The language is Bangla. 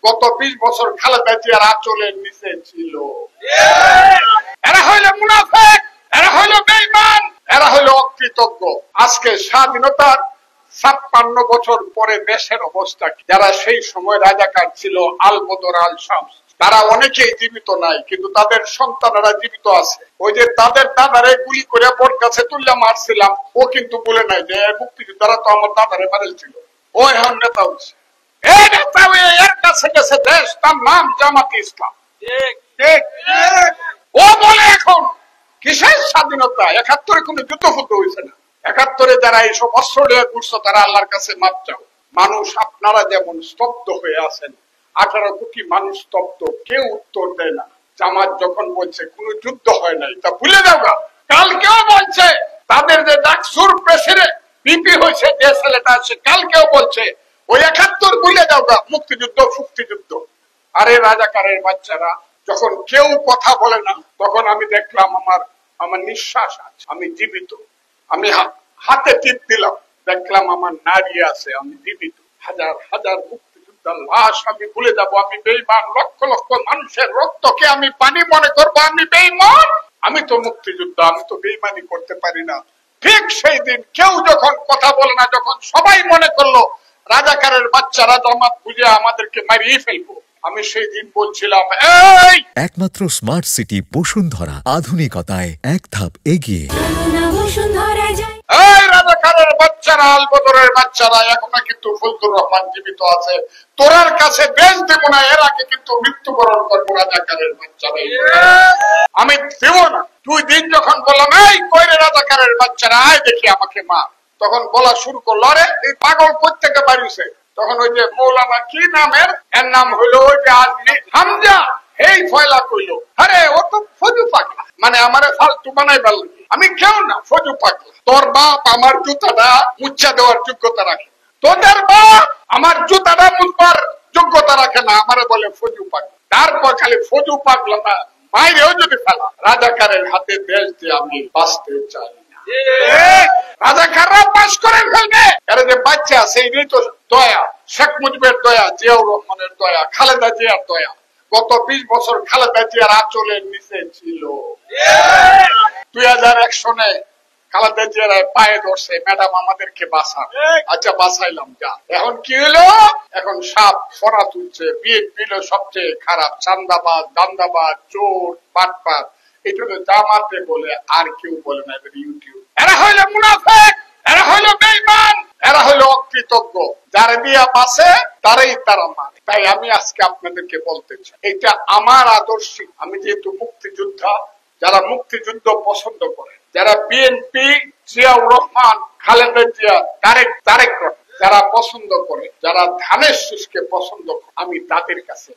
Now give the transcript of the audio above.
গত 20 বছর খালেদা জিয়ার আঁচলের নিচে ছিল। এরা হইল মুনাফিক, এরা হইল বেঈমান, এরা হইল অকৃতজ্ঞ। আজকে স্বাধীনতার 56 বছর পরে দেশের অবস্থা কি? যারা সেই সময় রাজাকার ছিল, আল বদর আল শামস, তারা অনেকেই জীবিত নাই, কিন্তু তাদের সন্তানেরা জীবিত আছে। ওই যে তাদের দাদারে গুলি করে বোর কাছে তুললে মারছিলাম, ও কিন্তু বলে নাই যে মুক্তিযোদ্ধারা তো আমার দাদারে মারেছিল। ও এখন নেতা হচ্ছে, এই নেতা হয়ে এর কাছে গেছে দেশ, তার নাম জামাতে ইসলাম। ও বলে এখন কিসের স্বাধীনতা? 71-এ কোনো যুদ্ধ হয়েছে না। 71-এ যারা এইসব অস্ত্র নিয়ে ঘুরছে তারা আল্লাহর কাছে মাপ চাও। মানুষ আপনারা যেমন স্তব্ধ হয়ে আছেন, 18 কোটি মানুষ স্তব্ধ, কেউ উত্তর দেয় না। জামাত যখন বলছে কোন যুদ্ধ হয় নাই, তা ভুলে যাও। কালকেও বলছে তাদের যে ডাকসুর প্রেসিডেন্ট বিপি হয়েছে যে ছেলেটা আছে, কালকেও বলছে ওই 71 ভুলে যাও, মুক্তিযুদ্ধ মুক্তিযুদ্ধ। আরে রাজাকারের বাচ্চারা, যখন কেউ কথা বলে না তখন আমি দেখলাম আমার নিঃশ্বাস আছে, আমি জীবিত। আমি হাতে টিপ দিলাম, দেখলাম আমার নারী আছে, আমি জীবিত। হাজার হাজার মুক্তিযোদ্ধার লাশ আমি ভুলে যাব, আমি বেঈমান। লক্ষ লক্ষ মানুষের রক্তকে আমি পানি মনে করবো, আমি বেঈমান। আমি তো মুক্তিযোদ্ধা, আমি তো বেঈমানি করতে পারি না। ঠিক সেই দিন কেউ যখন কথা বলে না, যখন সবাই মনে করলো রাজাকারের বাচ্চারা জামাত বুঝে আমাদেরকে মারিয়ে ফেলবো, আমি সেই দিন বলছিলাম এই একমাত্র স্মার্ট সিটি বসুন্ধরা, আধুনিকতায় এক ধাপ এগিয়ে। এই রাজাকারের বাচ্চারা, আল বদরের বাচ্চারা, এখনো কিন্তু ফজলুর রহমান জীবিত আছে। তোরার কাছে বেশ দেব না, এর আগে কিন্তু মৃত্যুবরণ করবো রাজাকারের বাচ্চারা। আমি দেব না। 2 দিন যখন বললাম এই কইরে রাজাকারের বাচ্চারা আয় দেখি আমাকে মা, তখন বলা শুরু করলো আরে এই পাগল কোত্থেকে বাড়িছে। তখন ওই যে মৌলানা কি নামের, এর নাম হইলো ওই যে আজমি হামজা, এই ফয়লা কইলো আরে ও তো ফজু পাগলা, মানে আমারে ফালতু বানাই বলল। আমি কেউ না, ফজু পাগলা। তোর বাপ আমার জুতাটা মুচ্ছা দেওয়ার যোগ্যতা রাখে, তোদের বাপ আমার জুতাটা মুছবার যোগ্যতা রাখে না, আমারে বলে ফজু পাগলা। তারপর খালি ফজু পাগলা না, মাইরেও যদি ফেলা। রাজাকারের হাতে দেশ দিয়ে আমি বাঁচতে চাই না। রাজাকাররা পাস করে ফেলবে। এর যে বাচ্চা আছে এই তো দয়া, শেখ মুজিবের দয়া, জিয়াউর রহমানের দয়া, খালেদা জিয়ার দয়া। গত 20 বছর খালেদা জিয়ার আঁচলের নিচে ছিল। 2001 সনে খালেদা জিয়ার পায়ে ধরছে, ম্যাডাম আমাদেরকে বাঁচান। আচ্ছা বাঁচাইলাম, যা। এখন কি হলো? এখন সাপ ফোনা তুলছে। বিএনপি হলো সবচেয়ে খারাপ, চান্দাবাজ, দান্দাবাজ, চোর, পাটপাট। এটা তো জামাতে বলে, আর কেউ বলে না। ইউটিউব এরা হইলো মুনাফিক, এরা হইলো বেঈমান, এরা হইলো অকৃতজ্ঞ। যারা দিয়া বাসে তারাই তারা মানে। তাই আমি আজকে আপনাদেরকে বলতে চাই, এটা আমার আদর্শিক। আমি যেহেতু মুক্তিযোদ্ধা, যারা মুক্তিযুদ্ধ পছন্দ করে, যারা বিএনপি, জিয়াউর রহমান, খালেদা জিয়া, তারেক রহমান যারা পছন্দ করে, যারা ধানের শীষকে পছন্দ করে, আমি তাদের কাছে